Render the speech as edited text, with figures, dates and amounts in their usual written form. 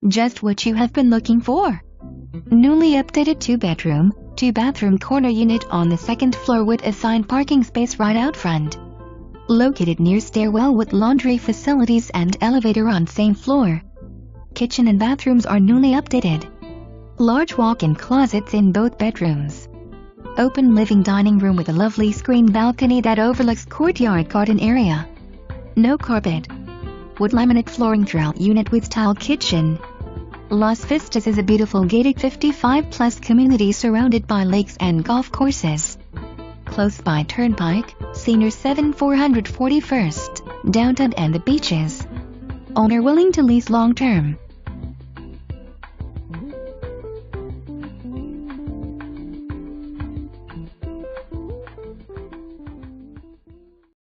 Just what you have been looking for. Newly updated 2-bedroom, 2-bathroom corner unit on the 2nd floor with assigned parking space right out front. Located near stairwell with laundry facilities and elevator on same floor. Kitchen and bathrooms are newly updated. Large walk-in closets in both bedrooms. Open living dining room with a lovely screen balcony that overlooks courtyard garden area. No carpet. Wood laminate flooring throughout unit with tile kitchen. Las Vistas is a beautiful gated 55+ community surrounded by lakes and golf courses. Close by Turnpike, Senior 7441st, downtown and the beaches. Owner willing to lease long-term.